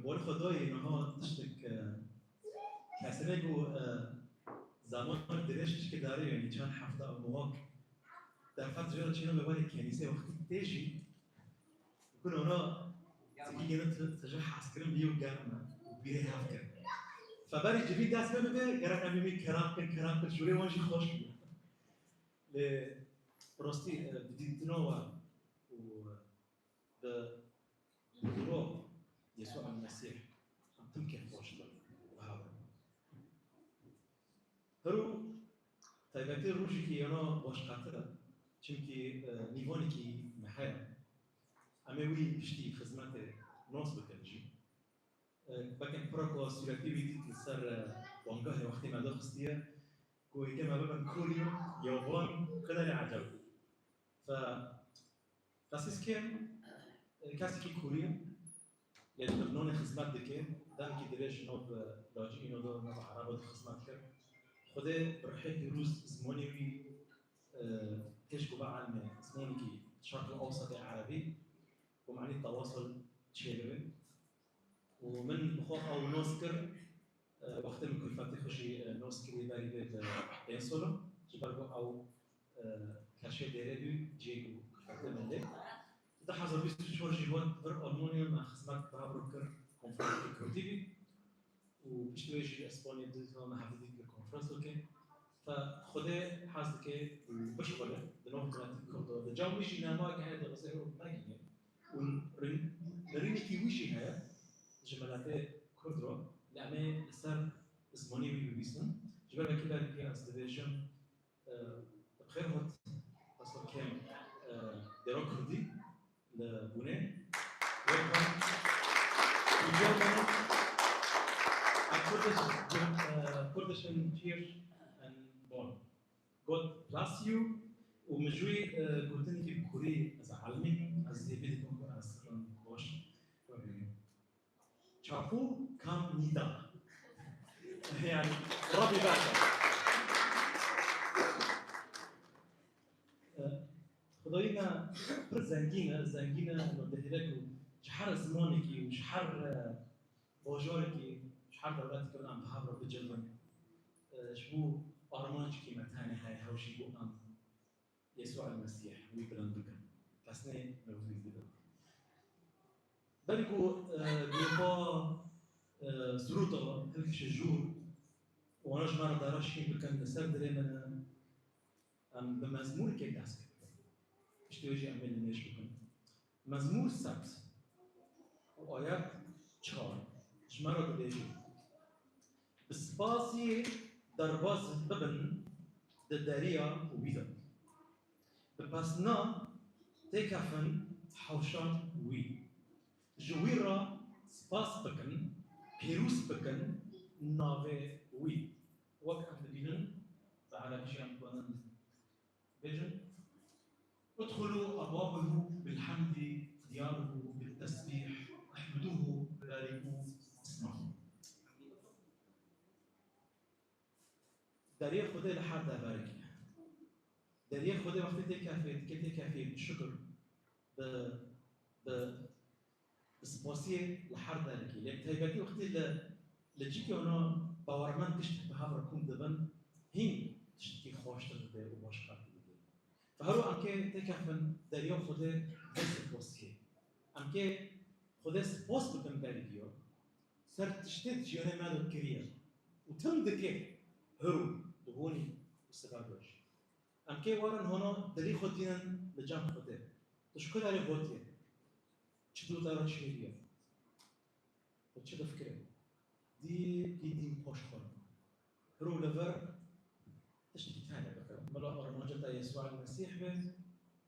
بول خدای اینها تشتک کسی نگو زمان درشش که داره یعنی چند هفته او مواقع در فتره جدا چینو ببانی الكنيسة وقتی تیجی بکن اونا تکی گیرن تجا حس کرن بیو گرمه و بیره هفت کرن فبری جبی دست ببه گرم امیمی کرام کن شوری وانشی خوش بید لراستی بدیتنو و بدرو يسوع المسيح تمكن خوش وهذا هرو تایبتی روشی که اونا باش قطره چونکی نیوانی که محل همه وی پشتی خدمت ناس بکنجی بکن پراکو صورتی ویدید سر وانگاه وقتی مدار خستیه گویی که مبابن کوریو یابان قدر عجب فاسیس که کسی که کوریو یعنی لبنان خدمت دکه دم که درش نوب لاجی اینو دو نوب عربات خدمت کرد خدا برحيت روز زماني وي تشكو بقى عن زماني كي الشرق الاوسط العربي ومعني التواصل تشيلوي ومن مخوف او نوسكر وقت من كل فتره خشي نوسكر يباري بيت بينسولو جبرجو او كاشي ديريدو جيجو فتره من ده ده حصل بيست شهور جيوان فرق المونيوم مع خدمات بابروكر كونفرنس الكردية وبشتوي شيء اسباني دوزنا مع حفظي الكونفرنس اوكي فخده حاسس که بشغله دنوع کنات الكردة الجو مش نما قاعد غزيره ماجنه ونريني كي وشي هيا جملات كردرو لأمه صار زماني بيبيسن جبل كده اللي أصدقائهم بخير هات أصلا كم درا كردي لبنان Kurdish here and born. God bless you. ومجوي قلتني في الكوري زعلمني از بيتكم اصلا باش شافو كم نيدا يعني ربي باشا خداینا پر زنگینه ندهلك شحر زمانك وشحر باجارك شحر دولتك كمان عم بحاول بجلن شبو أرمانش كي متاني هاي هوشي بو يسوع المسيح ويبرن بكم كاسني نوزي زيدا بالكو بيقا زروطة هلك شجور وانا جمارة داراشين بكم نسر دريمنا بمزمور كي داسك اشتويجي عمل الناش بكم مزمور سبت وآيات چهار جمارة دليجي بسباسي درباز ببن دداريا وبيدا بپسنا تکفن حوشان وی جویرا سپاس بکن پیروز بکن ناوه وی وقت هم ببینن بعربیش هم بانن بجن ادخلوا أبوابه بالحمد دياره بالتسبيح احمدوه باركوه اسمه داري خدا لحد بارك داري خدا وقتی تکفید شکر ب سپاسی لحد بارکی لأن تایبتی وقتی لجیکی اونا باورمند تشت بهاور کم دبن هین تشتی خواشتر ده و باش قرد ده فهرو امکه تکفن داري خدا سپاسی امکه خدا سپاس بکن بارکیو سر تشتت جیانه مادو کریه و تم دکه هرو دهوني والسبابش ام كي وارن هنا دلي خدينا لجام خده تشكر على بوتي تشدو دارا شيريا وتشدو فكره دي باش خور هرو لفر تشتكي ثاني بكره ملا رمجة يسوع المسيح به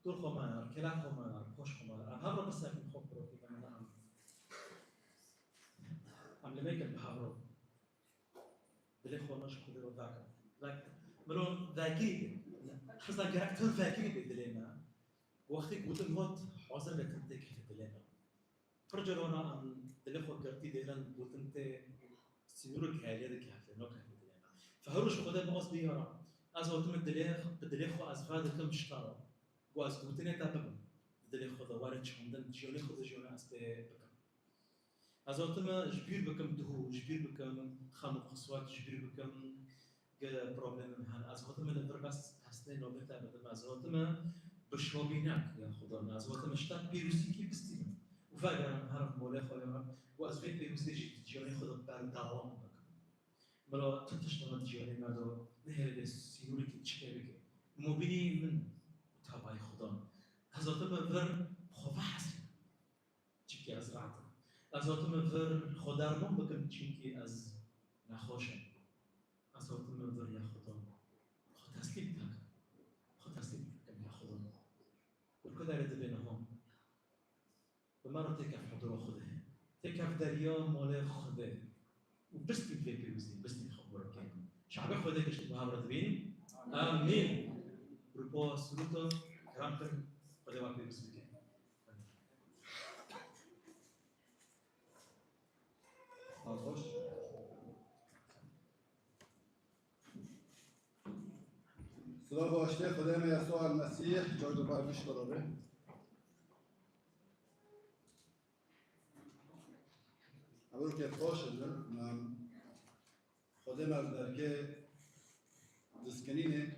دول خمانار كلا خمانار باش خمانار هبرو بس من خبرو في كمان عم لميك بحبرو دلي خوناش خدرو ذاك ملون ذاكري خصنا كاركتر ذاكري بدلنا وقتك قلت الموت حاضر لتنتك في الدلنا فرجلونا أن دلخو كرتي دلنا قلت أنت سيورك هاليدك في نوك في الدلنا فهروش خدا بقص بيارا از وقت من دلخو از فاد كم شطارة وأز قلت أنت بابا دلخو دوارد شوندن جيوني خدا جيونا است بكم از آتما جبیر بکم دهو جبیر بکم خام قصوات جبیر بکم که پروبلم هن از آتما نفر بس هسته نوبت بدم از آتما بشوابینک یا خدا از آتما شتاب پیروزی کی بستیم و فاجر هرب مولا خدا و از فکر پیروزی جیانی خدا بر دوام بکم مرا تشتغل جیانی مردم نه سیوری که چیکار بکه مبینی من تابعی خدا از آتما ور خواه حسن چیکی از رعد از آتما ور خدا رو بکم چیکی از نخوشم از آتما ور یا خدا خود تسلیم تک خود تسلیم تکم یا خدا والكل على دبينهم ومرة تكف حضور خده تكف دريا مال خده وبستي في بيوزي بستي خبر كان شعب خده كشت محاورة دبين آمين ربوا سلوطة كرامتر خده واقع بيوزي كان خوش صدا باشته خدای یسوع المسیح جای دوباره پیش داره اول که باشه من خدای مرد درکه دسکنینه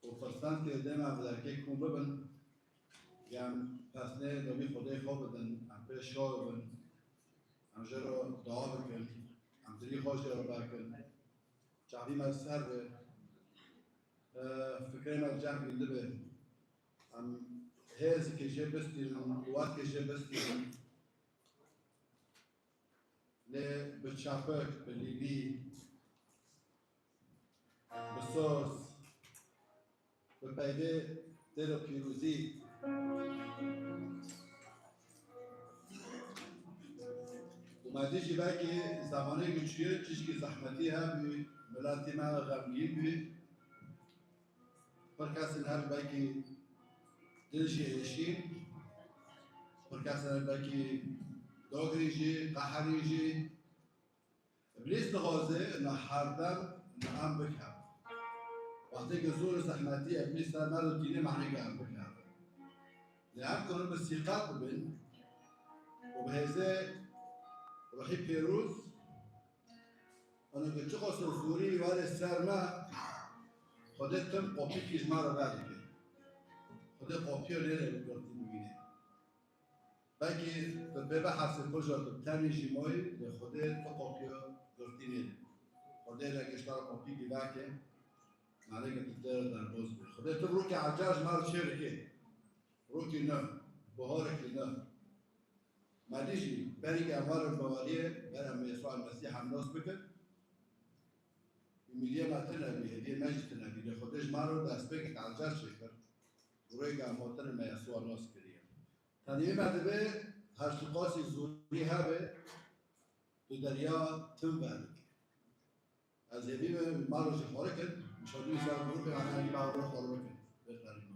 و فرستند که دم مرد درکه کن ببن یعنی پس نه دومی خدای خواب بدن هم پیش شاه ببن هم جرا دعا بکن هم دری خوش جرا بکن جعبی مرد سر به فکر من جمع بنده به هم هزی که جه بستیرم وقت که جه بستیرم نه به چپک به لیلی به سوس به پیده دل و پیروزی اومده جی که زمانه گچیه چیش که زحمتی هم بی ملتی من غمگین بی پر کسی هر باکی دلشی ایشی پر کسی هر باکی داغریجی قهریجی ابلیس دغازه نه هردم نه هم بکن وقتی که زور زحمتی ابلیس در مرد دینه معنی که هم بکن لهم کنون بسیقات ببین و به هزه روحی پیروز اونو که چه خواست زوری ولی سرما خودت تم قاپی کیش ما رو بعد کرد خودت قاپی رو لیره بگرد میبینه بلکه به بحث کجا تنیشی مایی به خودت قاپی رو گرد نیره خودت اگه قاپی کی بکه معنی که تدر در باز بید خودت رو که عجاج ما رو شرکه رو که نه بهاره که نه مدیشی بری که اول بوالیه برم یسوع المسیح هم ناس بکن میلیه ماتن نبی هدیه مجد نبی خودش ما رو دست بگه تعجر شکر روی که اماتن ما یسوع ناس کریم تنیه مدبه هر شقاسی زوری هبه تو دریا تم برد از یبیم ما رو شخواره کن مشاهدوی سال برو که معنی ما رو خور بکن بخریم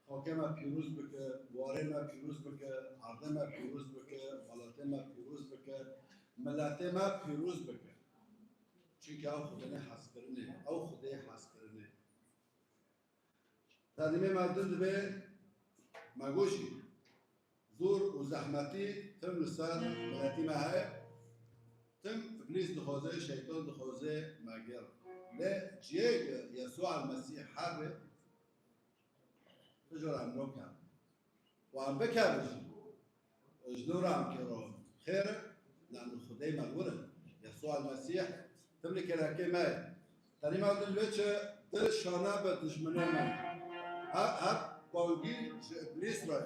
حاکم پیروز بکه، وارم پیروز بکه، عردم پیروز بکه، ولاتم پیروز بکه، ملتم پیروز بکه. چون که او خودنه حس کرنه، او خودی حس کرنه. تدیمه مردم به مگوشی زور و زحمتی تم لسر ملتی ماه تم ابلیس دخوزه شیطان دخوزه مگر. لا جيج يسوع المسيح حرب تجر عن نوكا وعم بكرج جنور عم كرام خير لأنه خدي مغورن يسوع المسيح تملك الحكيمة تاني ما قلت لك تل شانا بدشمنه من ها باوجي إبليس راي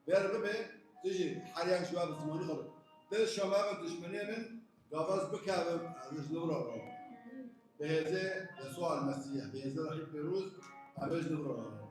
بيربه تجي حريان شوية بزماني خلص تل شانا بدشمنه من قافز بكرم جنور عم بهذا يسوع المسيح بهذا راح يبروز عباج نبرة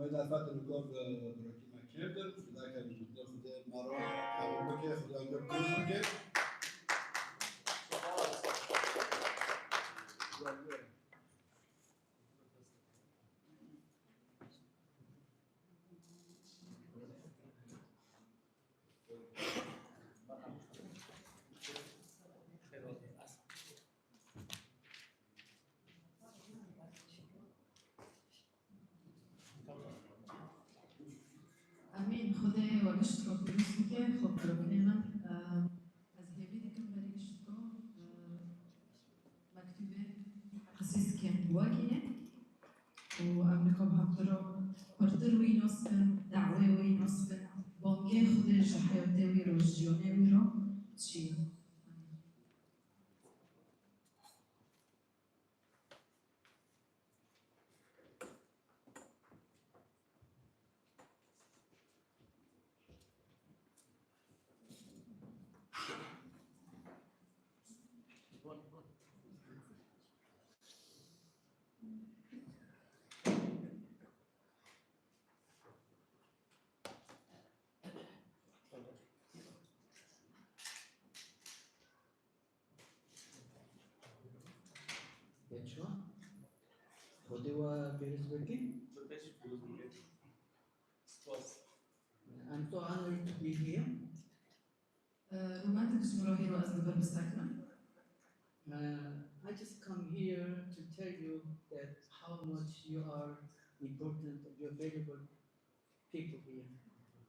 أنا دافعت الكور بروكي مكيبل ذاك المدير خدام مرة حاول بكي خدام بكي امين خدای و گشتو بروسکه خب پروگرام از هیوی دکم بری گشتو مکتوبه قصیص کم واقعیه و امریکا بحضرو پرتر وی نصبن دعوه وی نصبن بانگه خدای جحیاته وی رو جیانه وی رو چیه Yeshua, Kodewa Peresbergi. I'm so honored to be here. رومانتك جمهوري رو از دبر بستاكنا I just come here to tell you that how much you are important, you're valuable people here.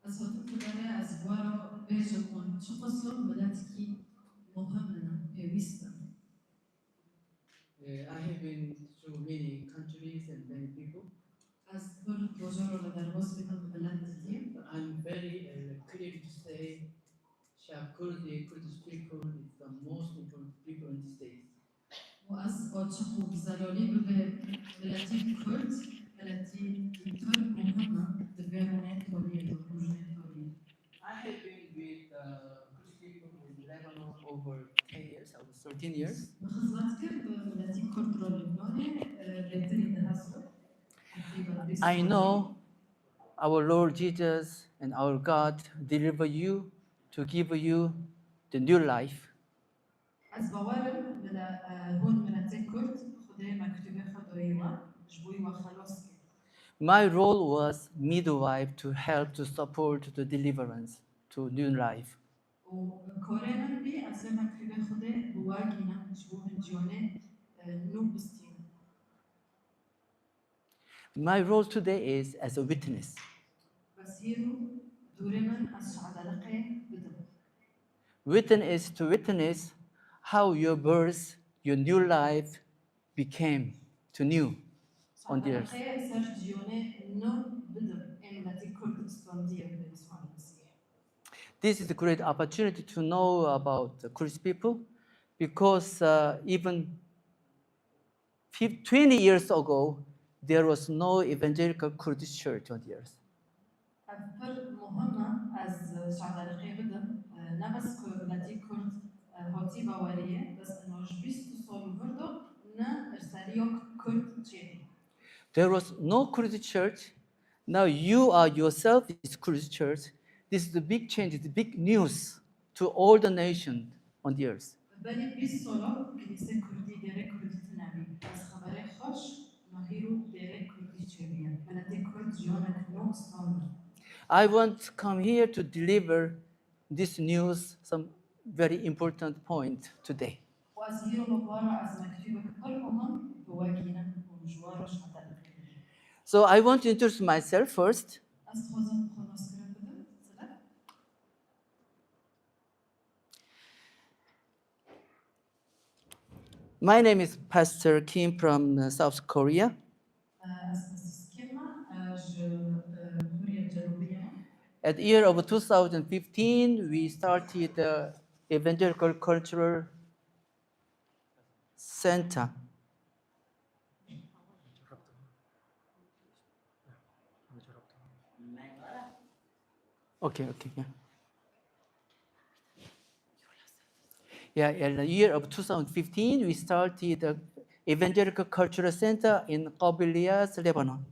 از هاتف داره از وارا بیجمون شو قصلهم بداتكي مهمنا بيويستا I have been through many countries and many people. از برد بجارو لدرباس بيتم بلاد كتير I'm very clear to say Kurdi, Kurdish people is the most important people in the States. وأز أتشخو بزلالي بلاتي كرد بلاتي إنتر مهمة دبيرونات تورية وروجنات تورية. I have been with Kurdish people in Lebanon over 10 years, over 13 years. بخزمات كرد بلاتي كرد رو لبناني بيتري دهاسو. I know our Lord Jesus and our God deliver you to give you the new life. از باورم بلا هون بلاتي كرد خدای مكتوبة خدويوا جبويوا خلاص كي. My role was midwife to help to support the deliverance to new life. وكورينا بي أزا مكتوبة خدای بواجينا جبوهن جوانه نو بستينا. My role today is as a witness. Witness to witness how your birth, your new life became to new on the earth. This is a great opportunity to know about the Kurdish people because even 20 years ago, there was no evangelical Kurdish church on the earth. There was no Kurdish church. Now you are yourself is Kurdish church. This is the big change, the big news to all the nations on the earth. I want to come here to deliver this news, some very important point today. So I want to introduce myself first. از خوازم خلاص کرد بدم سلام. My name is Pastor Kim from South Korea. از سیستما کوریا جنوبیه. At the year of 2015, we started the Evangelical Cultural Center. Okay, yeah. Yeah, in the year of 2015, we started the Evangelical Cultural Center in Qabiliyas, Lebanon.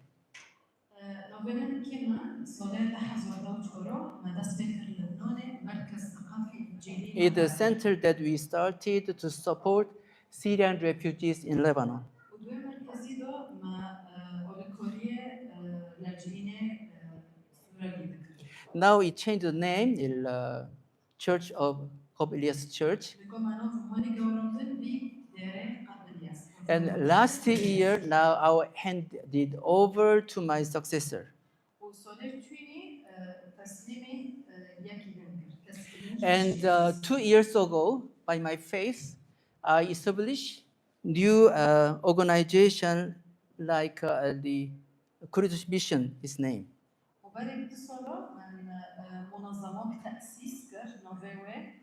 نوفمبر كيما سولار تحزور دوت أورو ما دست بكر لبنان مركز ثقافي إنجيلي. It's a center that we started to support Syrian refugees in Lebanon. ودوي مركزي دو ما أولكورية لاجئين سوريا ذكر. Now it changed the name in Church of Qabiliyas Church. لكم أنا في ماني جورمتن بي ديرين قبلياس. And last year, now I handed over to my successor. وسولار تويني تسليمي يكي دنكر. And 2 years ago, by my faith, I established new organization like the Kurdish Mission, his name. وبري بتصلوا من منظمات تأسيس كر نوفيوي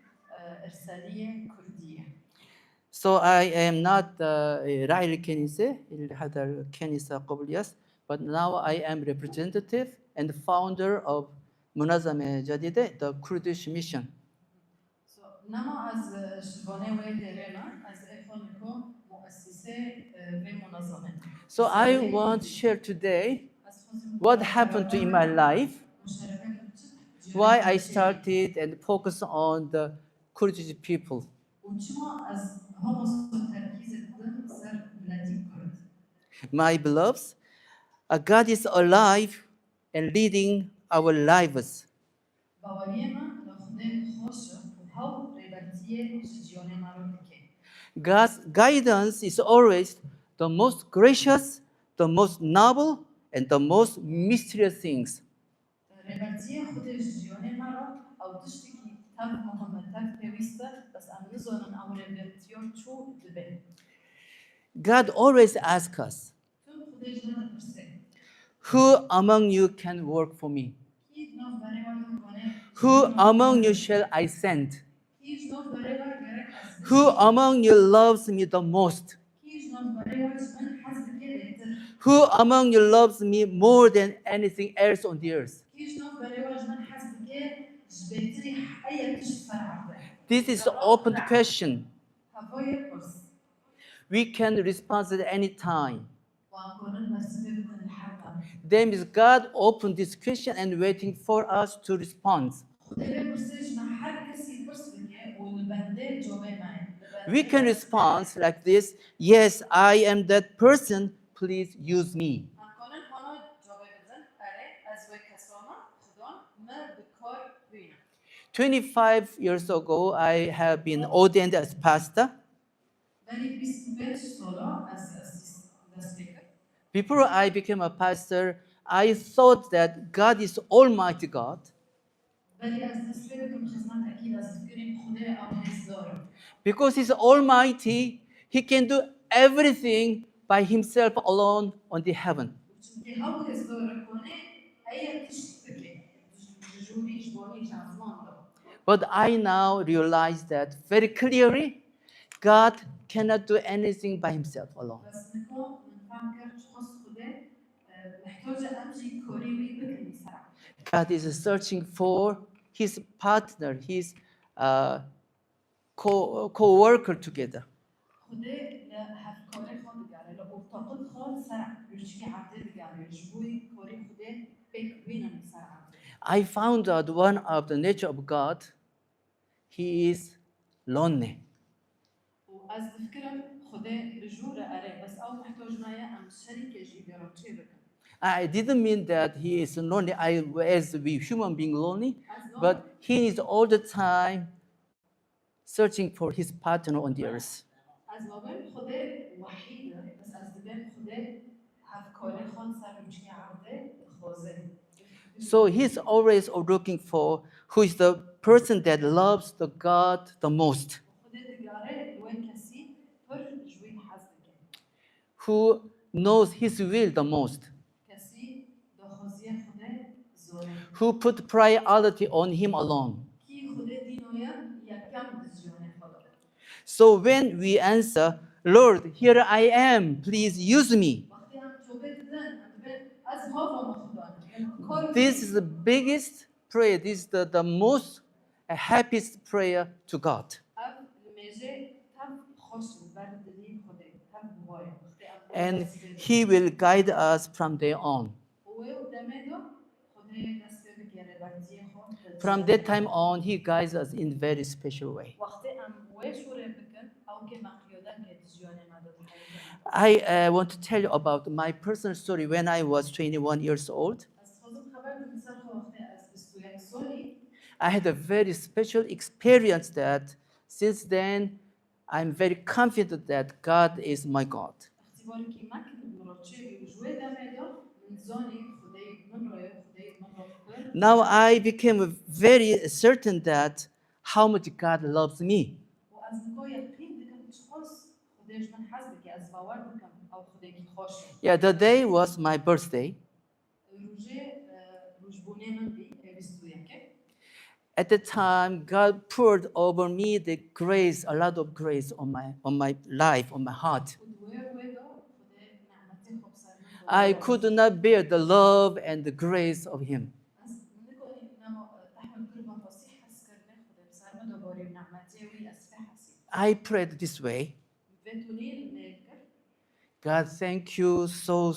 إرسالية كردية. So I am not رأي الكنيسة هذا الكنيسة قبلياس, but now I am representative and founder of منظمة جديدة, the Kurdish Mission. So نما از شبانه وی درنا از اخوانكو مؤسسة ومنظمة. So I want to share today what happened in my life, why I started and focus on the Kurdish people. وشما از هم تركيز الدم سر بلادي كرد. My beloveds, God is alive and leading our lives. باوريما لخده خوشه وهو ريبرتيه جديانه مرودكه. God's guidance is always the most gracious, the most noble, and the most mysterious things. ريبرتيه خده جديانه مرود او تشتكي تاب محمد تاب بيويسته بس ام نزونن او ريبرتيه شو دبه. God always asks us, تو خده جديانه برسه. who among you can work for me? كيد نوف بريوان كونه. Who among you shall I send? كيد نوف بريوان غيرك از. Who among you loves me the most? كيد نوف بريوان من حسب كده. Who among you loves me more than anything else on the earth? كيد نوف بريوان من حسب كده جبتري اي تشفر عبده. This is an open question. هفوي كورس. We can respond at any time. وأقولن مسبب من الحرب. Then is God opened this question and waiting for us to respond. We can respond like this, yes, I am that person, please use me. 25 years ago, I have been ordained as pastor. Before I became a pastor, I thought that God is Almighty God. Because He's Almighty, He can do everything by Himself alone on the heaven. But I now realize that very clearly, God cannot do anything by Himself alone. God is searching for His partner, His co-worker together. I found out one of the nature of God, He is lonely. I didn't mean that He is lonely as we human being lonely, but He is all the time searching for His partner on the earth. کاری خود سر روچی عرده خوزه. So he's always looking for who is the person that loves the God the most, خود دیگاره وی کسی پر جوی حزب که. who knows his will the most, کسی دخوزی خود زوره. who put priority on him alone. کی خود دینویا یکم دزیونه خدا. So when we answer, Lord, here I am, please use me, وقتی هم توبه دادن هم به از هوا مخدا. کار this is the biggest prayer, this is the most happiest prayer to God. اب میشه تم خوش بردلی خود تم بوای. And he will guide us from there on. From that time on, he guides us in a very special way. I want to tell you about my personal story when I was 21 years old. I had a very special experience that since then, I'm very confident that God is my God. Now I became very certain that how much God loves me. Yeah, the day was my birthday. At the time, God poured over me the grace, a lot of grace on my life, on my heart. I could not bear the love and the grace of Him. I prayed this way. God, thank you so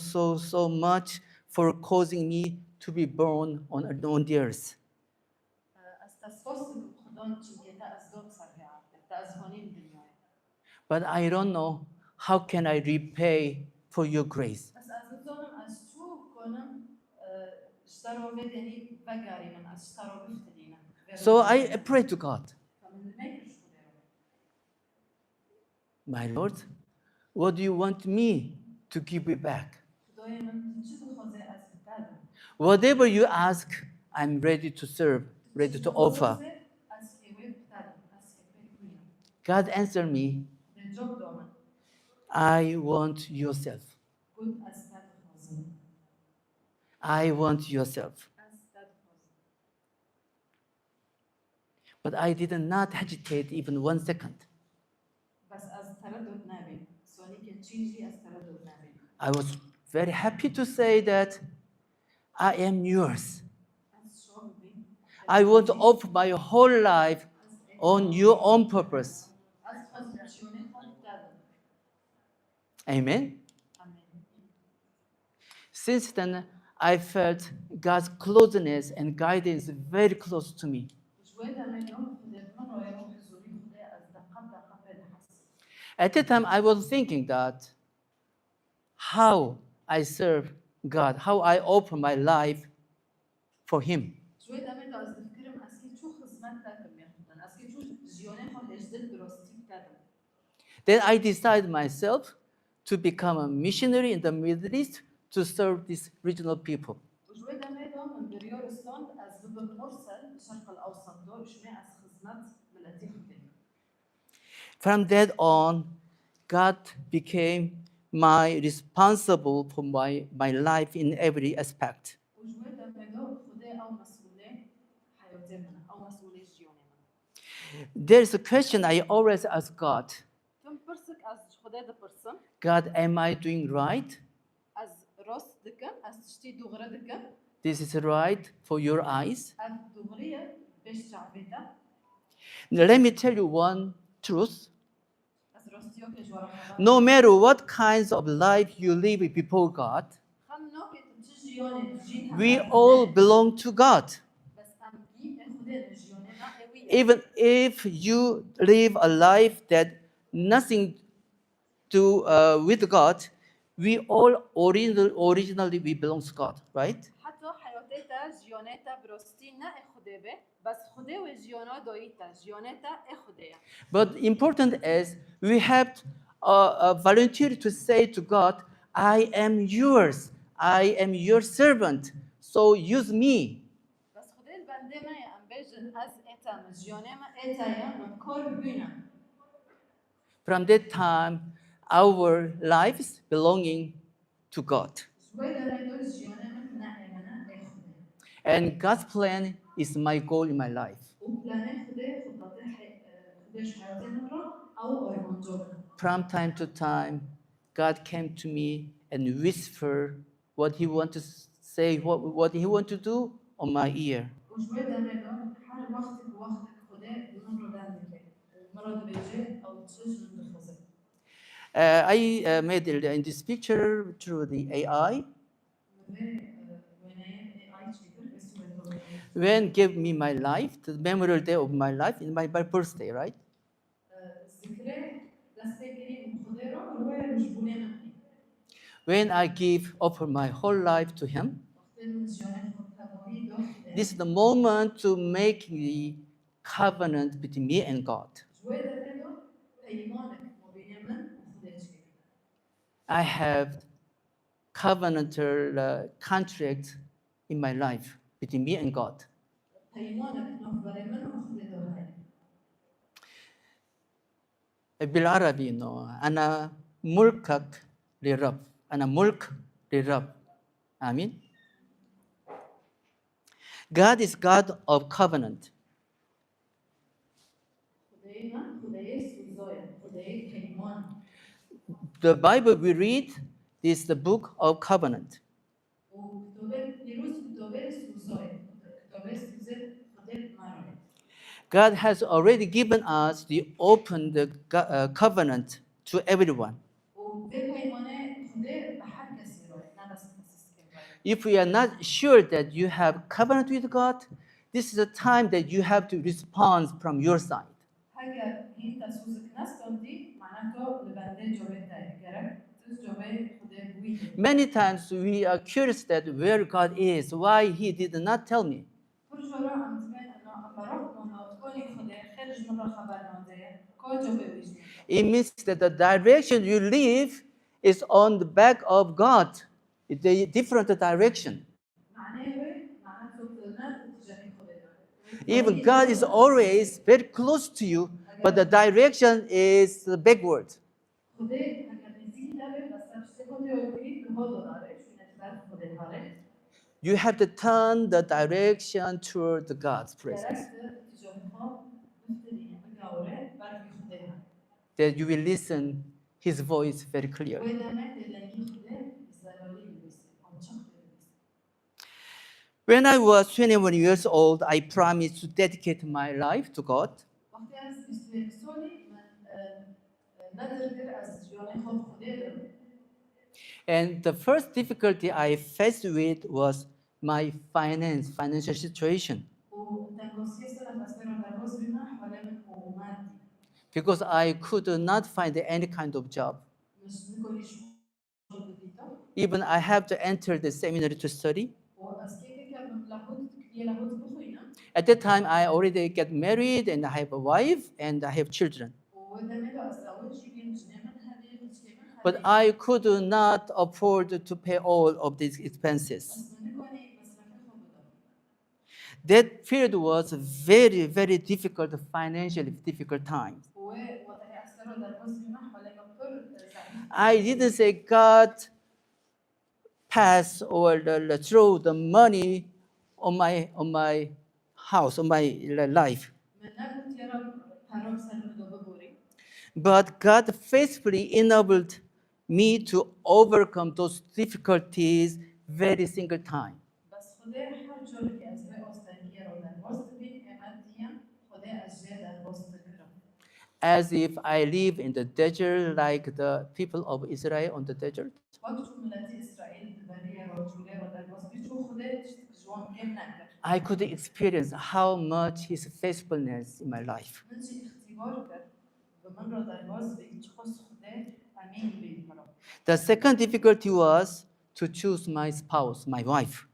much for causing me to be born on the earth. But I don't know how can I repay for your grace. So I prayed to God. My Lord, what do you want me to give you back? Whatever you ask, I'm ready to serve, ready to offer. God answered me, I want yourself. I want yourself. But I did not hesitate even 1 second. I was very happy to say that I am yours. I want to offer my whole life on your own purpose. Amen. Since then, I felt God's closeness and guidance very close to me. At the time, I was thinking that how I serve God, how I open my life for Him. Then I decided myself to become a missionary in the Middle East to serve these regional people. From that on, God became my responsible for my life in every aspect. There's a question I always ask God. God, am I doing right? This is right for your eyes? Now, let me tell you one truth. No matter what kinds of life you live before God, we all belong to God. Even if you live a life that nothing to with God, we all originally we belong to God, right? But important is we have volunteered to say to God, I am yours. I am your servant, so use me. بس خدای بنده ما ام بیشن از اتا مجیانه ما اتا یا مکار بینم. From that time, our lives belonging to God. شوی داره دو جیانه من نه امانه ای خدای. And God's plan is my goal in my life. و پلانه خدای خداته خدایش حیاتی من را او آرمانجو من. From time to time, God came to me and whispered what He wants to say, what He wants to do on my ear. و شوی داره دو هر وقت خدای من را دنده که مراد بیجه او چیز من دخوزه. I made it in this picture through the AI. When gave me my life, the memorial day of my life, in my birthday, right? When I offer my whole life to Him, this is the moment to make the covenant between me and God. I have covenantal contract in my life between me and God. بالعربي إنه أنا ملكك للرب، أنا ملك للرب. آمين. God is God of covenant. The Bible we read is the book of covenant. God has already given us the open covenant to everyone. If we are not sure that you have covenant with God, this is a time that you have to respond from your side. Many times we are curious that where God is, why He did not tell me. It means that the direction you live is on the back of God. It's a different direction. Even God is always very close to you, but the direction is backward. You have to turn the direction toward God's presence. That you will listen His voice very clearly. When I was 21 years old, I promised to dedicate my life to God. And the first difficulty I faced with was my financial situation. Because I could not find any kind of job. Even I have to enter the seminary to study. At that time, I already get married and I have a wife and I have children. But I could not afford to pay all of these expenses. That period was very, very difficult, financially difficult time. I didn't say God pass or throw the money on my house, on my life. But God faithfully enabled me to overcome those difficulties very single time. As if I live in the desert like the people of Israel on the desert. I could experience how much His faithfulness in my life. The second difficulty was to choose my spouse, my wife.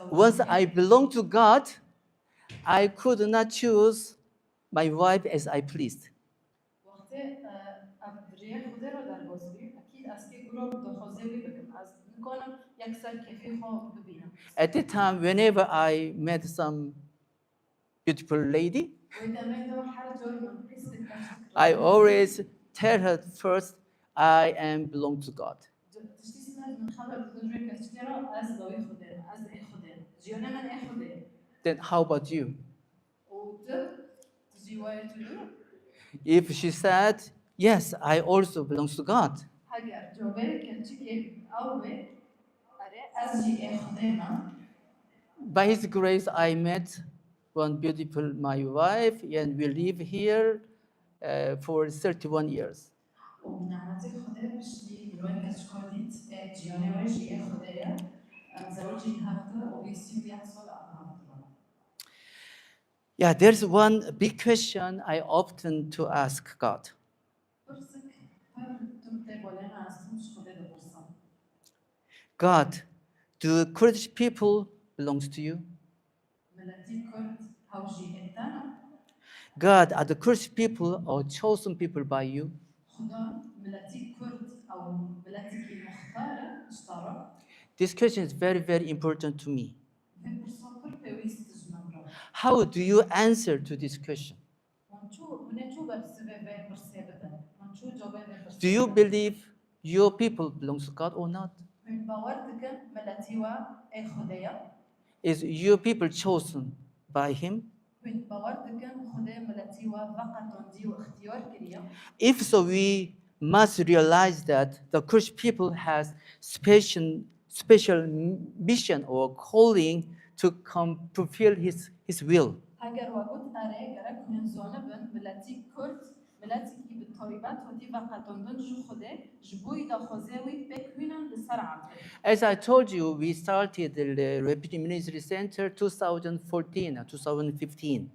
Once I belonged to God, I could not choose my wife as I pleased. وقتی ابریه خود را در بازوی اکید از که گروه دخوازوی بکن از میکنم یک سر کیفی خو ببینم. At that time, whenever I met some beautiful lady, I always tell her first, I am belong to God. Then how about you? If she said, yes, I also belong to God, by His grace, I met one beautiful my wife, and we live here for 31 years. Yeah, there's one big question I often to ask God. God, do Kurdish people belongs to you? God, are the Kurdish people or chosen people by you? This question is very, very important to me. How do you answer to this question? Do you believe your people belongs to God or not? Is your people chosen by Him? If so, we must realize that the Kurdish people has special mission or calling to fulfill His will. As I told you, we started the Refugee Ministry Center 2014 or 2015.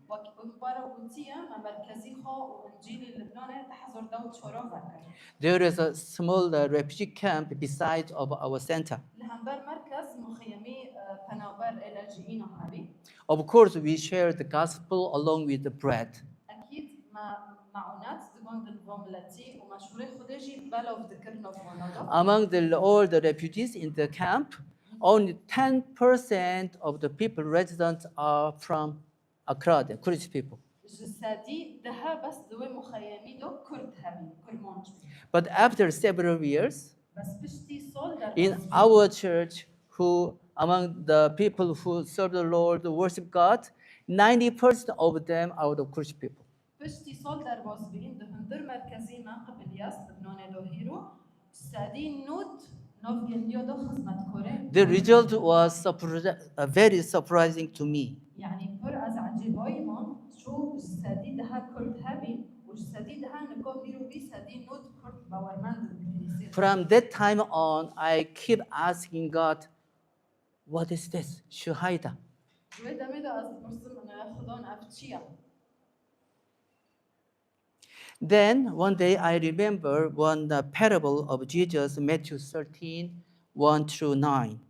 There is a small refugee camp beside of our center. Of course, we share the gospel along with the bread. Among all the refugees in the camp, only 10% of the people residents are from Accra, the Kurdish people. But after several years, in our church, among the people who serve the Lord, worship God, 90% of them are the Kurdish people. The result was very surprising to me. From that time on, I keep asking God, what is this? Shuhaida. Then one day I remember one parable of Jesus, Matthew 13, 1 through 9.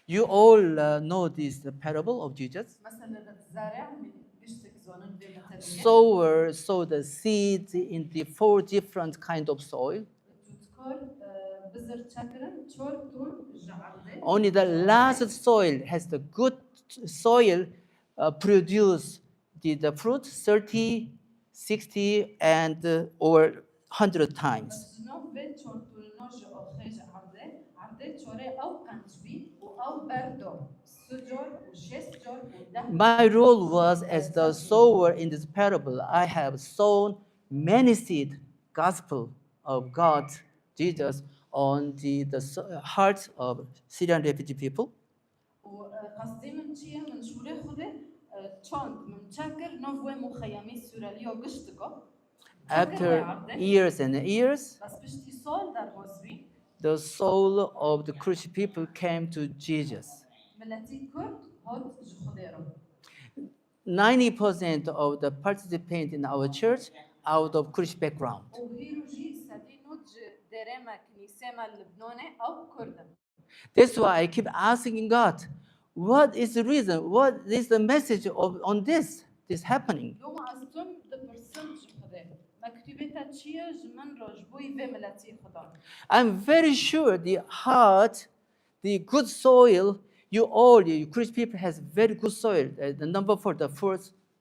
You all know this parable of Jesus. Sower sowed the seeds in the 4 different kinds of soil. Only the last soil has the good soil produce the fruit 30, 60, and or 100 times. My role was as the sower in this parable. I have sown many seed, gospel of God, Jesus, on the hearts of Syrian refugee people. After years and years, the soul of the Kurdish people came to Jesus. 90% of the participants in our church are out of Kurdish background. That's why I keep asking God, what is the reason? What is the message on this happening? لوما أزتم دبرسنج خدا مكتوبة تشيا جمن رجبوي في ملاتي خدا. I'm very sure the heart, the good soil, you Christian people has very good soil. The number 4,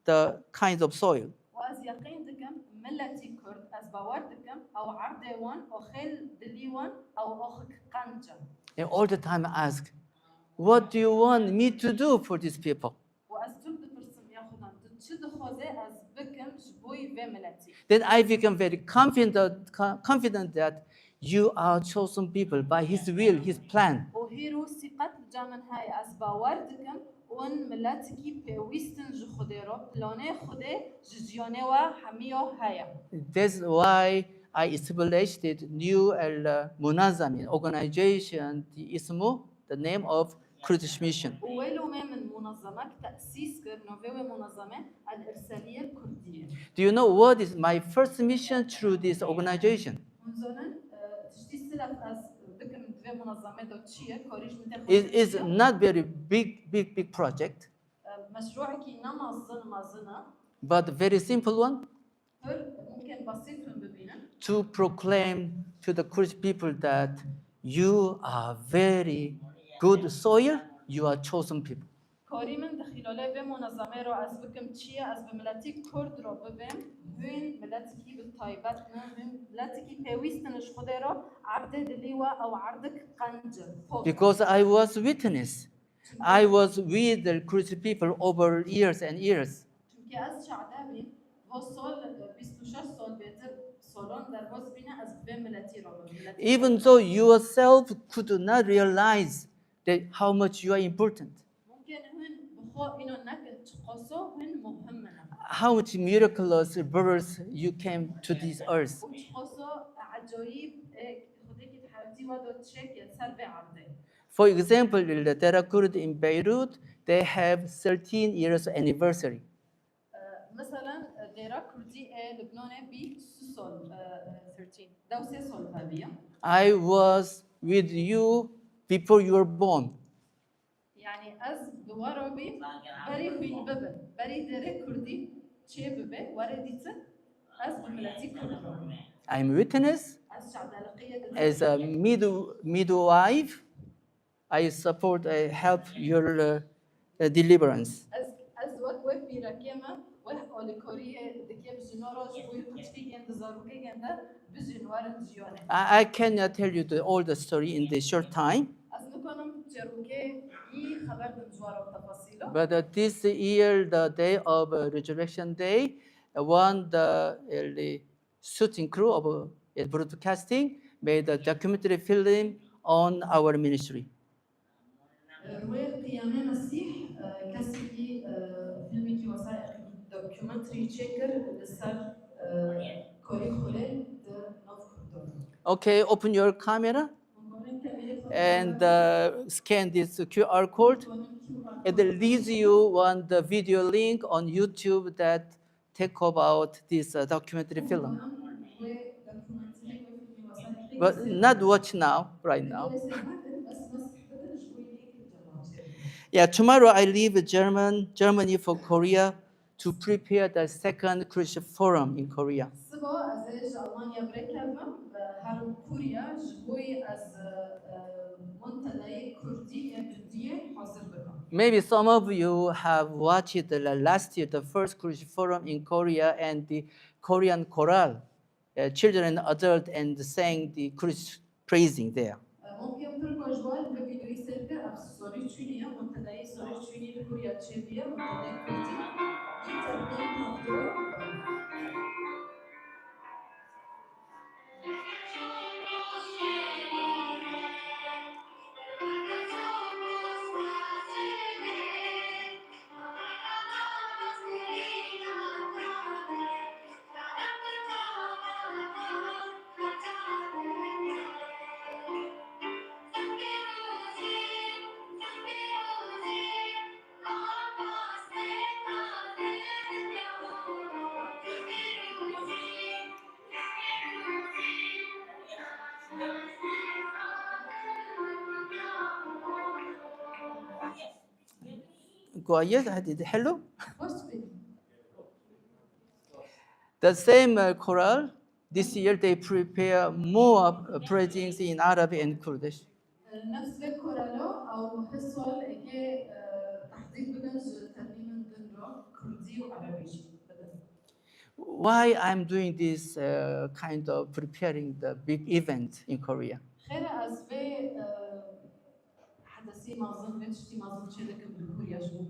the kinds of soil. وأز يقين دكم ملاتي كرد أز باور دكم أو عردوان أو خيل دليوان أو أخك قنجة. And all the time I ask, what do you want me to do for these people? وأزتم دبرسن يا خدا تشد خوزة أز بكم جبوي في ملاتي. Then I become very confident that you are chosen people by His will, His plan. وهيرو ثقة جامن هاي أز باور دكم ون ملاتكي بويستن جو خديرو بلانه خده جزيانه و هميو هايا. That's why I established the new منظمة organization اسمه the name of Kurdish Mission. وويلو ما من منظمة تأسيس كرنوفي منظمة الإرسالية الكردية. Do you know what is my first mission through this organization? منزلن تشتي سلف أز بكم دوي منظمة دوتشية كوريج It is not very big project, مشروع كي نمازنا but a very simple one ممكن بسيط ببينا to proclaim to the Kurdish people that you are very good soil, you are chosen people. کاری من دخیلاله به منظمه رو از بکم چیه از به ملتی کرد رو ببین هون ملتی کی به تایبت نه ملتی کی پیوستنش خود رو عرض دلیوا او عرض قنجه Because I was witness. I was with the Kurdish people over years and years. چون که از شعبی و سال 26 سال بیشتر سالان در باز بینه از به ملتی رو Even though yourself could not realize that how much you are important. How much miraculous birth you came to this earth. For example, the Dara Kurd in Beirut, they have 13 years anniversary. مثلا ديرا كردي لبنان بي 13 دوسي سال هذه. I was with you before you were born. يعني از بواربي بري خوين ببن بري ديرا كردي شيء ببه ورديت از بملاتي كردي. I'm witness. As a midwife, I support, I help your deliverance. از وقت بيراكيما I cannot tell you all the story in this short time. But this year, the day of Resurrection Day, the shooting crew of broadcasting made a documentary film on our ministry. Okay, open your camera and scan this QR code. It leads you on the video link on YouTube that talk about this documentary film. But not watch now, right now. Yeah, tomorrow I leave Germany for Korea to prepare the second Christian forum in Korea. Maybe some of you have watched last year the first Christian forum in Korea and the Korean choral, children and adults, and sang the Christian praising there. كويس هذه حلو. باش تبين. The same choral this year they prepare more preachings in Arabic and Kurdish. نفس الكورالو او حصول اكي تحضير بدنج ترنيم دنرو كردي وعربي. Why I'm doing this kind of preparing the big event in Korea? خير از في حدثي مازن بيتشتي مازن شيء بالكوريا شو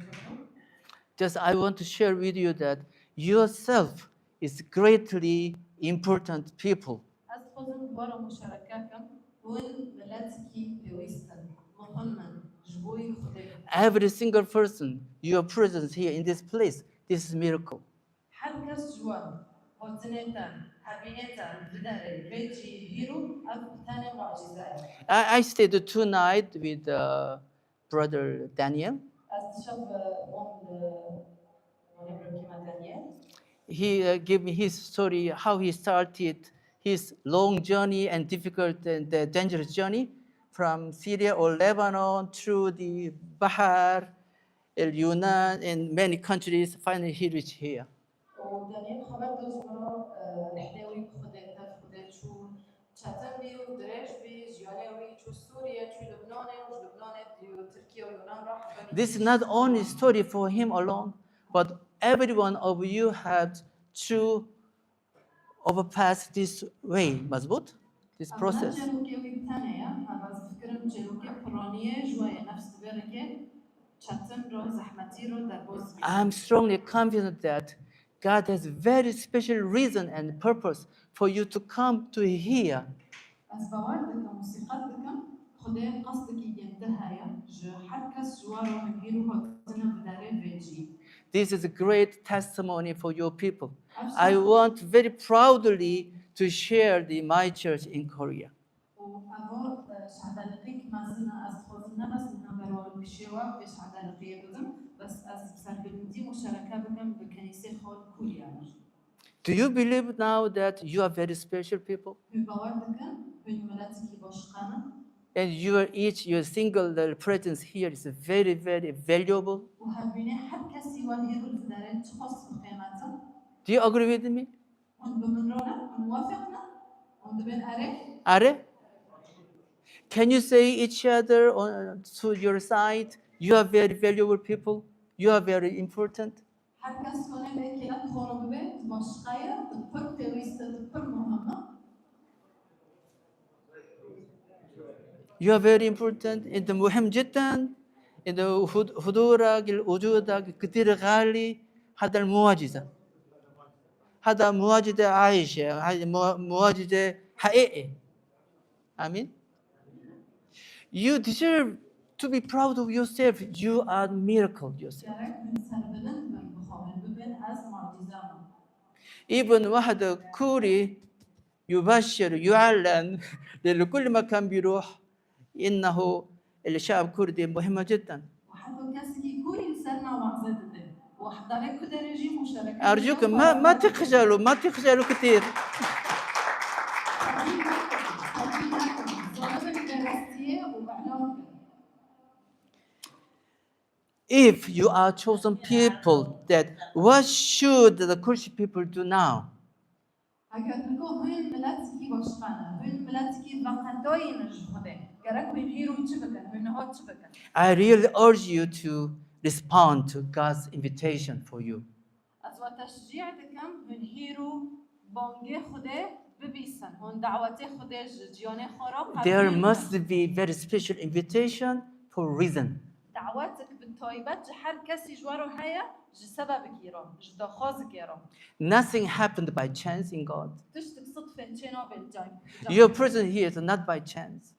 Just I want to share with you that yourself is greatly important people. از خودم دوار مشاركاتكم وين ملاتكي بويستن مهمن جبوي خدي. Every single person, your presence here in this place, this is miracle. هر کس جوان وزنتان حبينتان بداري بيجي هيرو أب تاني معجزة. I stayed 2 nights with brother Daniel. از شاب كيما دانيال. He gave me his story, how he started his long journey and difficult and dangerous journey from Syria or Lebanon through the Bahar, El Yunan, and many countries. Finally, he reached here. ودانيال خبر دوز مرة رحلوي بخدتها بخدت شو شاتمبي ودريش بي جيانوي شو سوريا شو لبنان ديو تركيا ويونان راح. This is not only story for him alone, but every one of you had to overpass this way, مظبوط? This process. I'm strongly confident that God has very special reason and purpose for you to come to here. This is a great testimony for your people. I want very proudly to share my church in Korea. Do you believe now that you are very special people? And your single presence here is very, very valuable. Do you agree with me? Are? Can you say each other to your side, you are very valuable people, you are very important? You are very important. أنت مهم جدا. أنت حضورك وجودك كثير غالي. هذا المعجزة. هذا معجزة عايشة. هذا معجزة حقيقية. آمين. You deserve to be proud of yourself. You are a miracle yourself. Even واحد كوري يبشر يعلن لكل مكان بيروح إنه الشعب الكردي مهمة جدا. أرجوك ما تخجلوا كثير. If you are chosen people, that what should the Kurdish people do now? I really urge you to respond to God's invitation for you. There must be very special invitation for a reason. Nothing happened by chance in God. Your presence here is not by chance.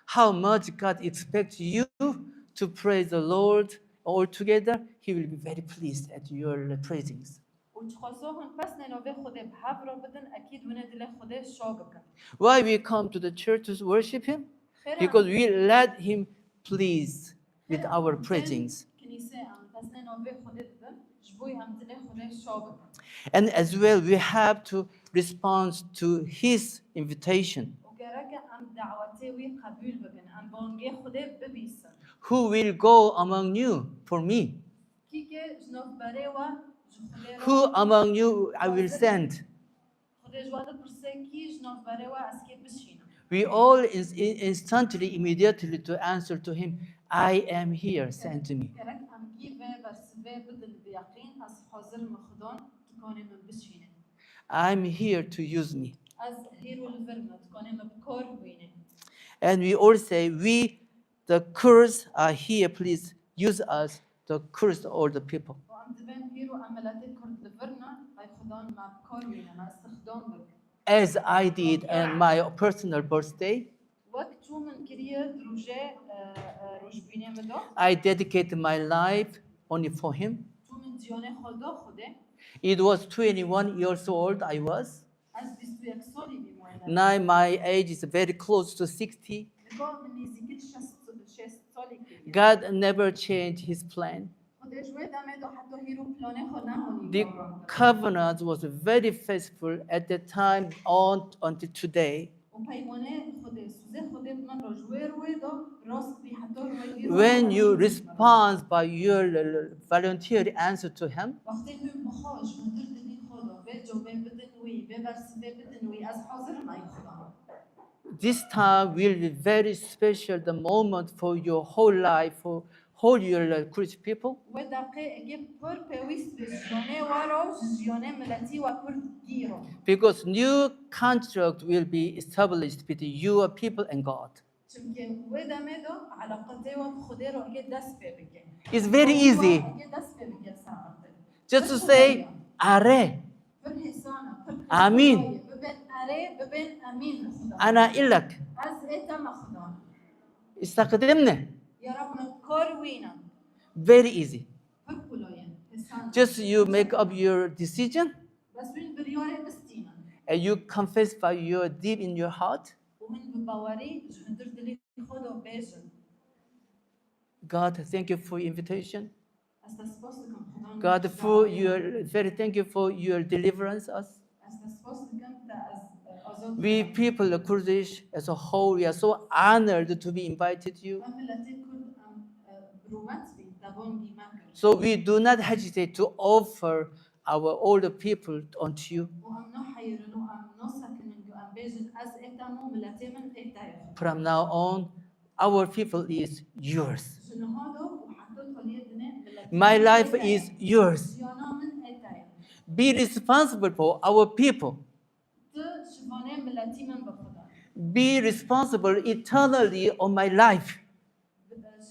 How much God expects you to praise the Lord all together, He will be very pleased at your praisings. Why we come to the church to worship Him? Because we let Him please with our praisings. And as well, we have to respond to His invitation. ام دعوتي وي قبول بكن ام بونجي خده ببيسن Who will go among you for me? كيكي جنوب بريوا Who among you I will send? خده جواده برسكي جنوب بريوا اسكي بشينا We all instantly, immediately to answer to him, I am here, send to me. كرك ام جيفه برسبه بدل بيقين اس حاضر مخدون تكوني من بشينا I'm here to use me. از هيرو الفرمة تكوني من بكور وينه And we all say, we, the cursed, are here, please use us, the cursed, all the people. وام دبن هيرو عملاتي كرد الفرمة اي خدون ما بكور وينه ما استخدام بك As I did on my personal birthday, وقت شو من كريه دروجه روجبينه مدو I dedicated my life only for him. شو من ديانه خدا خوده It was 21 years old I was. از 21 سالی بیمونه Now my age is very close to 60. نگاه من نزدیک 6 سالی که God never changed his plan. خدا جوید آمد و حتی هیرو پلانه خود نهونی The covenant was very faithful at that time on until today. و پیمانه خدا سوزه خدا من را جوی روی دا راست بی حتی روی When you respond by your voluntary answer to him, وقتی هم بخواش من در دنی خدا به جوابه بدنوی به برسیده بدنوی از حاضر مای خدا this time will be very special, the moment for your whole life, for whole your Christian people. و دقیقه اگه پر پیوست به جیانه وارا جیانه ملتی و کرد گیرو Because new contract will be established between your people and God. چونکه و دمه دو علاقته و خدا رو اگه دست به بگه It's very easy اگه دست به بگه ساعته just to say, Are, پر حسانه پر آمین. ببین اره ببین امین خدا أنا إلك از ایتم خدا استخدمنا. یا رب من کار وینا Very easy. پر کلاین حسانه Just you make up your decision بس وین بریاره بستینا and you confess by your deep in your heart. و من بباوری جهندر دلی خدا بیجن God, thank you for invitation. از تسپاس دکم God, خدا for your thank you for your deliverance us. از تسپاس دکم تا از آزاد We people, the Kurdish as a whole, we are so honored to be invited to you. من ملتی کرد برومت بی دبانگی مکر So we do not hesitate to offer our older people unto you. و ام نو حیرن و ام نو سکن جو ام بیجن از ایتامو ملتی من ایتای From now on, our people is yours. شنو هادو و حتی تالیه دنه ملتی My life is yours. زیانا من ایتای Be responsible for our people. تو شوانه ملتی من بخدا Be responsible eternally on my life.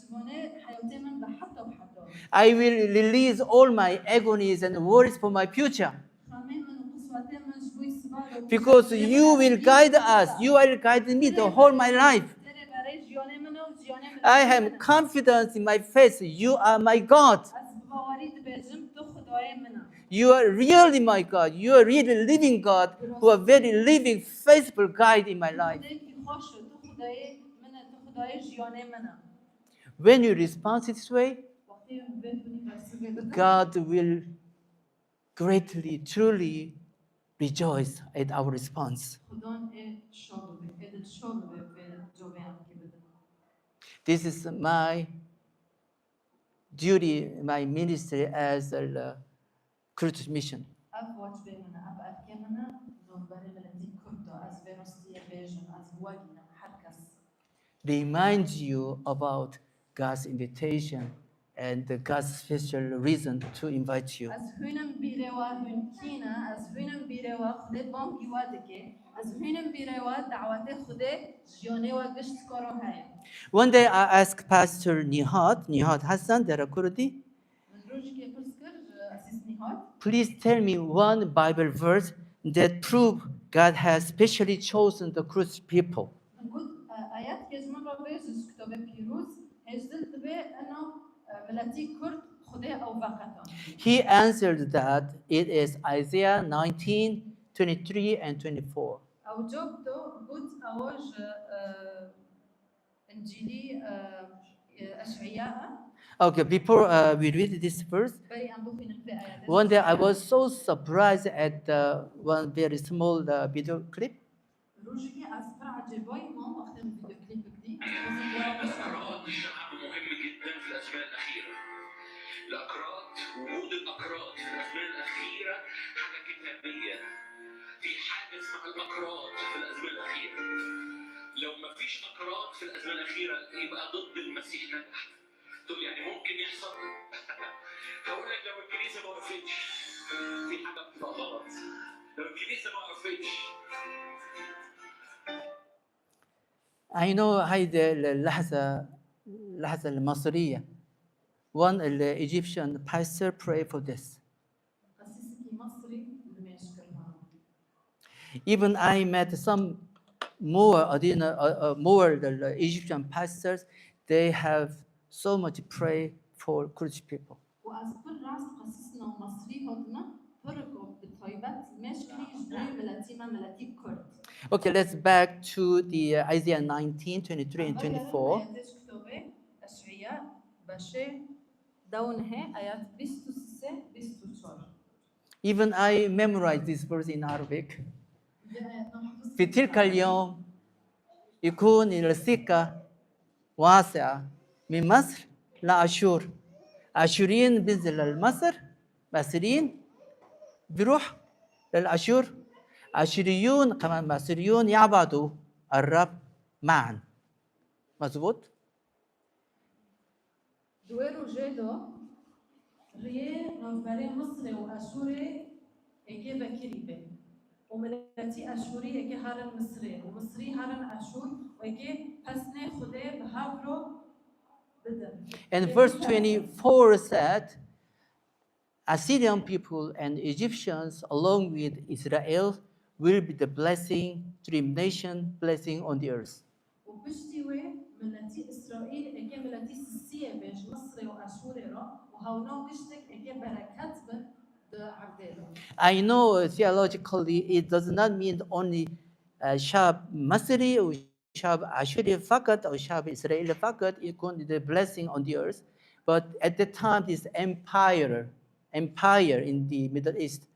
شوانه حیاتی من بحطه و حطه I will release all my agonies and worries for my future. خامه من و قصواته من جوی سباد Because you will guide us. You will guide me the whole my life. تره برای جیانه من و جیانه من I have confidence in my faith. You are my God. از باوری دبیجم تو خدای منم You are really my God. You are really living God who are very living, faithful guide in my life. خدای کی خوش تو خدای منه تو خدای جیانه منم When you respond this way, وقتی بتونی برسه بدم God will greatly, truly rejoice at our response. خدا شاد به شاد به جوابم که بدم This is my duty, my ministry as a Kurdish mission. اف واج به من اف اف که من نوبر ملتی کرد از ورستی بیجن از واگینا هر کس Remind you about God's invitation and God's special reason to invite you. از هونم بیره و هون کینا از هونم بیره و خدا بانکی واده که از هونم بیره و دعوت خدا جیانه و گشت کارو های One day I asked Pastor Nihat Hassan, they're a Kurdi, من روزی که پرس کرد اسیس نیهاد please tell me one Bible verse that prove God has specially chosen the Kurdish people. من قلت آيات که از من را بیزش کتاب پیروز هجدل تبه انه ملتی کرد خدا او وقتا He answered that it is Isaiah 19, 23 and 24. او جواب تو قلت اواج انجيلي اشعياء Okay, before we read this verse, بري ام بخين في آيات one day I was so surprised at one very small video clip. روجي از فرع جبوي ما الأكراد شعب مهم جدا في الأزمان الأخيرة. الأكراد، وجود الأكراد في الأزمان الأخيرة حاجة كتابية. في حاجة اسمها الأكراد في الأزمان الأخيرة. لو ما فيش أكراد في الأزمان الأخيرة يبقى ضد المسيح نجح. تقول يعني ممكن يحصل؟ هقول لك لو الكنيسة ما وقفتش في حاجة بتبقى غلط. لو الكنيسة ما وقفتش. I know هيدي اللحظة المصرية. One Egyptian pastor pray for this. Even I met some more the Egyptian pastors. They have so much pray for Kurdish people. Okay, let's back to the Isaiah 19, 23 and 24. Even I memorized this verse in Arabic. في تلك اليوم يكون الثقة واسعة من مصر لأشور. أشوريين بينزل لمصر، مصريين بيروح للأشور. أشوريون كمان مصريون يعبدوا الرب معا. مظبوط؟ دويرو جيدو ريه نوفبري مصري وأشوري إكي بكيريبي وملتي أشوري إكي هارن مصري ومصري هارن أشور وإكي حسني خدي بهافرو بدن. And verse 24 said, Assyrian people and Egyptians along with Israel will be the blessing, nation blessing on the earth. وبشتوي ملتي إسرائيل إكي ملتي سسية بيج مصري وأشوري را وهونو بشتك إكي بركات بن I know theologically it does not mean only شعب مصري أو شعب أشوري فقط أو شعب إسرائيل فقط يكون the blessing on the earth, but at the time this empire in the Middle East,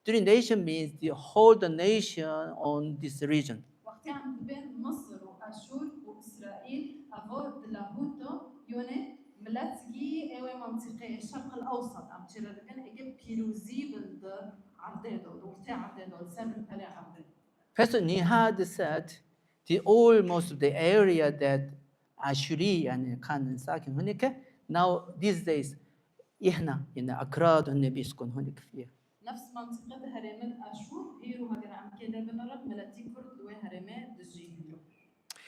three nation means the whole nation on this region. وقت عم بين مصر وأشور وإسرائيل أفود لاهوتو يوني ملاتجي أوي منطقة الشرق الأوسط عم تشيل لكن إجيب بيروزي بند عردادو دورتي عردادو سبب ترى عردادو. Pastor Nihad said the almost the area that Ashuri and كان ساكن هناك now these days إحنا إن أكراد هن بيسكن هناك فيها. نفس منطقة هرمات أشور هيرو هجر عم كده بنرد ملاتي كرد وهرمات دجيلو.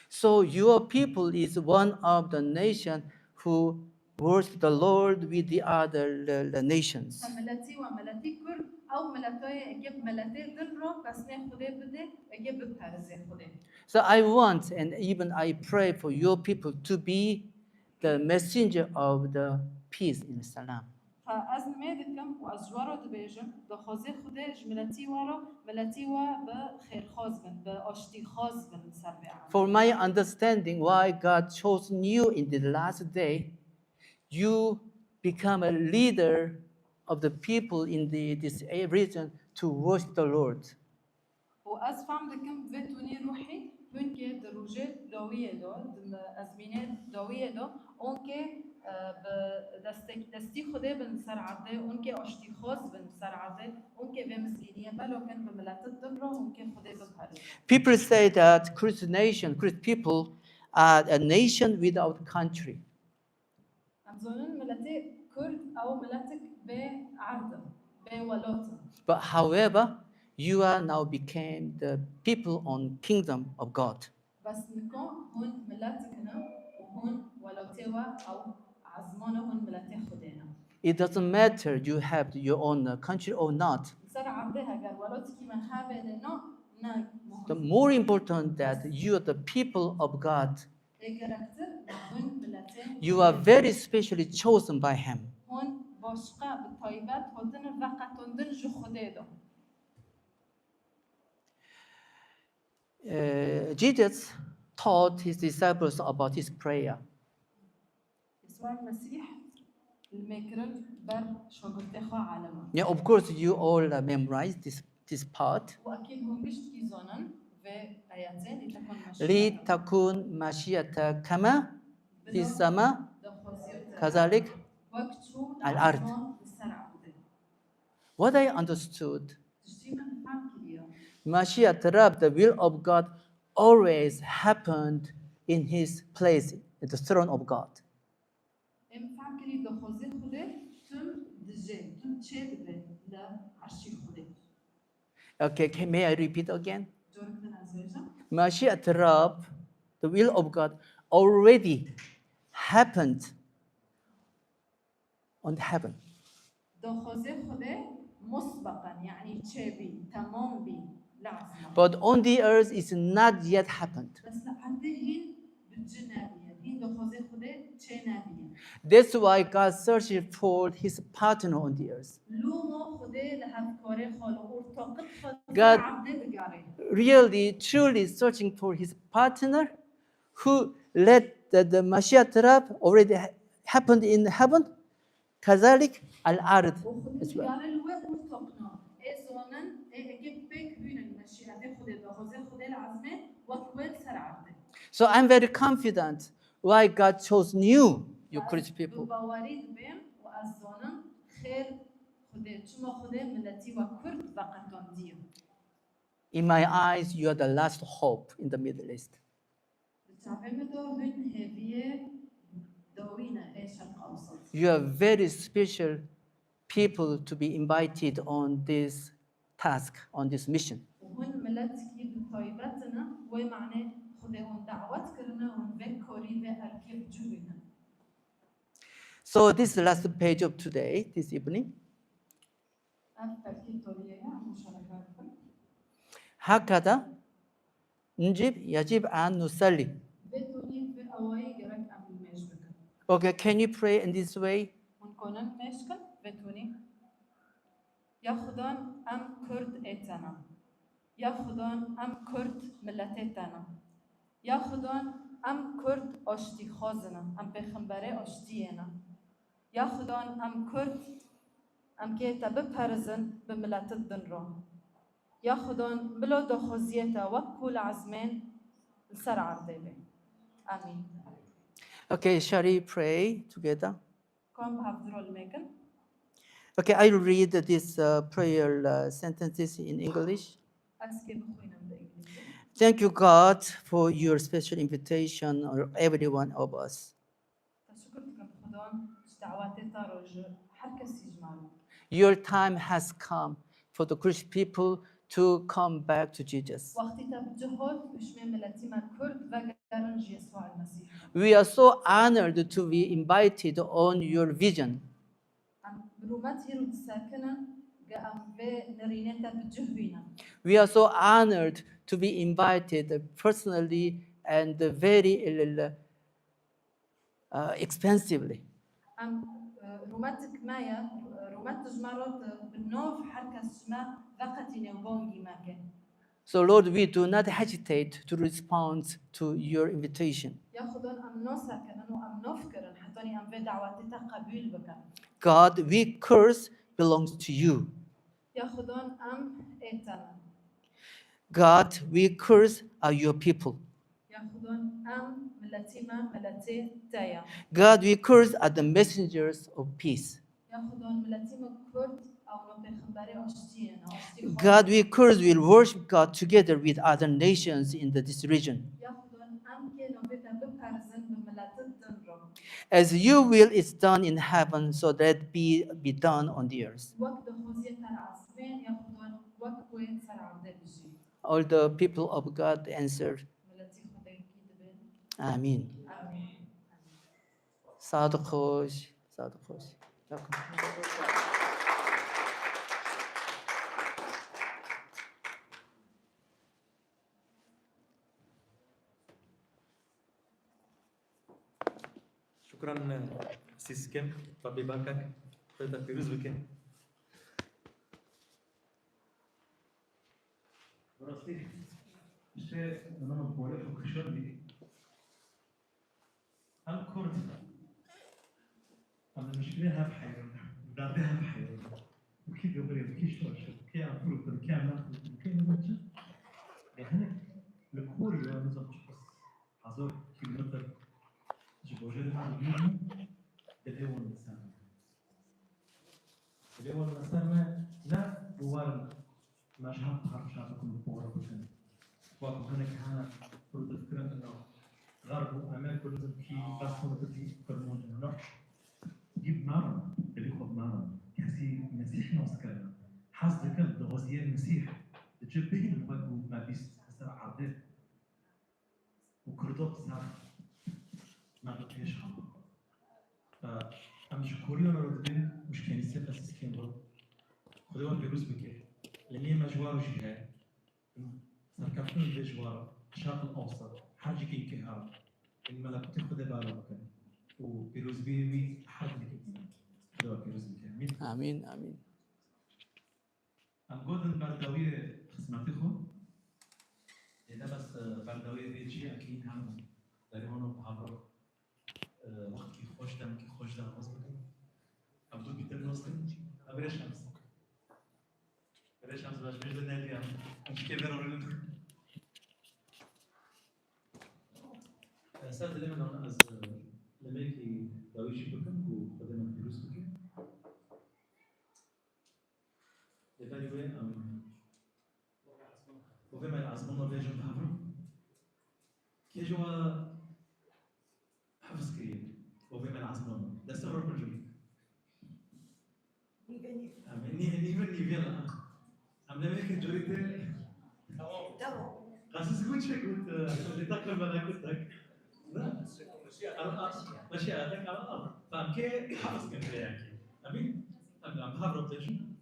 So your people is one of the nation who worship the Lord with the other the nations. ملاتي وملاتي كرد أو ملاتي إجيب ملاتي دلرو بس ناخده بده إجيب بحرزة خده. So I want and even I pray for your people to be the messenger of the peace in Salam. فأزمادكم وأزوارو دبيجم دخوزي خداج ملاتي ورا ملاتي بخير خازبن بأشتي خازبن سربعا. For my understanding why God chose you in the last day, you become a leader of the people in this region to worship the Lord. وأز فهمتكم بتوني روحي هنكي دروجات دوية دو أزمينات دوية دو أنكي دستي خده بنسر عده أنكي أشتي خاص بنسر عده أنكي بمسكينية بلو كان بملات الدبرة أنكي خده ببهرز. People say that Christian people are a nation without country. أمزونن ملاتي كرد أو ملاتك بعرضة بولوتة. But however, you are now became the people on kingdom of God. بس نكون هون ملاتكنا وهون ولوتوا أو عزمنا هون ملاتي خدينا. It doesn't matter you have your own country or not. صار عبدها قال ولوتكي من حابة لنا The more important that you are the people of God. You are very specially chosen by Him. Jesus taught his disciples about his prayer. Yeah, of course, you all memorize this part. وآياتين لتكن مشيئتك لتكن مشيئتك كما في السماء كذلك على الأرض. What I understood, مشيئة الرب, the will of God, always happened in His place, at the throne of God. Okay, may I repeat again? مشيئة الرب, the will of God, already happened on heaven. But on the earth, it's not yet happened. That's why God searched for His partner on the earth. God really, truly searching for His partner who let the Mashiach Rab already happened in heaven. كذلك على الأرض as well. So I'm very confident why God chose you Kurdish people. In my eyes, you are the last hope in the Middle East. You are very special people to be invited on this task, on this mission. So this is the last page of today, this evening. هكذا يجب أن نصلي. Okay, can you pray in this way? ياخذون ام كرد اتنا ياخذون ام كرد ملتتنا ياخذون ام كرد اشتي خوزنا ام بخنبره اشتينا ياخذون ام كرد ام كيتا ببرزن بملت الدنرو ياخذون بلو دخوزيتا وكل عزمين السر عردبه امين. Okay, shall we pray together? كم بحضروا المكن. Okay, I'll read these prayer sentences in English. Thank you, God, for your special invitation on every one of us. Your time has come for the Kurdish people to come back to Jesus. We are so honored to be invited on your vision. We are so honored to be invited personally and very expensively. So Lord, we do not hesitate to respond to your invitation. God, we curse belongs to you. God, we curse are your people. God, we curse are the messengers of peace. God, we curse will worship God together with other nations in this region. As your will is done in heaven, so that be done on the earth. All the people of God answered, Amen. صادق خوش صادق خوش. شكرا سيس كيم ربي يباركك خذ فيروز بكم براسي işte anlamam böyle okuşan bir هم كرد أنا مشكلة هم حيوان داري هم حيوان وكيف يقولي وكيف شو كيف أقول كيف ناخذ كيف نقول يعني الكوريا نظام حضور كيلومتر جبوجين هذا اليوم الأول نسمع الأول نسمع لا بوار مش هنعرف شعبكم بوار بكن وهناك هنا فرض الفكرة إنه غرب وأمام كلهم كي بس بدي كرمون إنه جيب معنا اللي يخذ معنا كسي مسيحي وسكرنا حظ كل دغزية المسيح تجيب الوقت ما بيست سبع عدد وكردوب سبع ما بتعيش هم فأمش كوريون ردين مش كنيسة بس كيمرو خدوها بيروز بكير لأني مجوار وجهة سركبتون بجوار الشرق الأوسط حاجة كي كهام إن ملكوت خد باله مكان وبيروز بيوي حاجة كي خدوها بيروز بكير آمين آمين. أم قدن بردوية خدمتكم إذا بس بردوية بيجي أكيد هم داري هونو بحضر وقت كي خوش دم أصبحنا أبدو بيتر نصن أبريش أمس بريش أمس باش بيجي النادي مش كذا نقول سألت لما أنا لما يجي داويشي بكم وخدمة فلوس بكم لبالي وين وفيما العزمنا بيجوا بحضر كي جوا حفظ كريم وفيما العزمنا ده سر الرجل نيفين أم لما جوريته قاسس قلت شيء قلت لتكن ملكوتك مشيئتك على الأرض فهم كي حفظ كان يعني أمين أم بحضر بتجي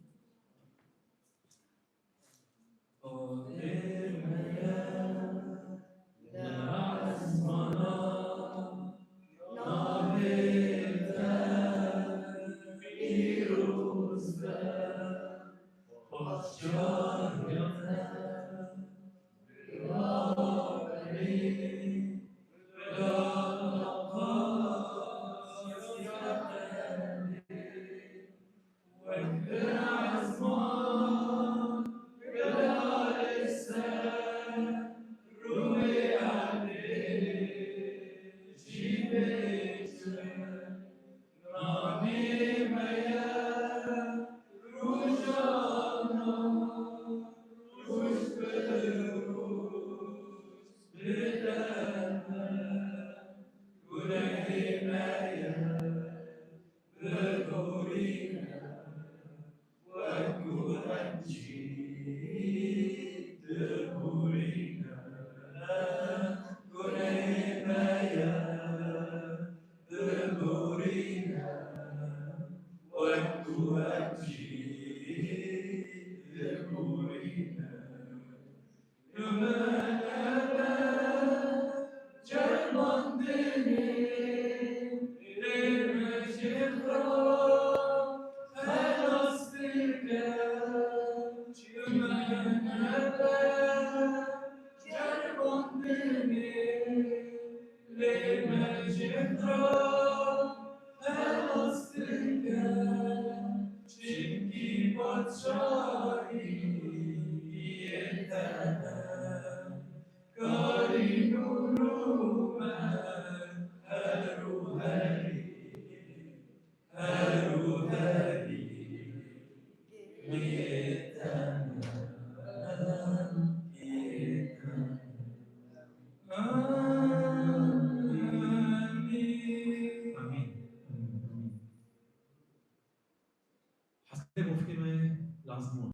حسبوا في ما لازمون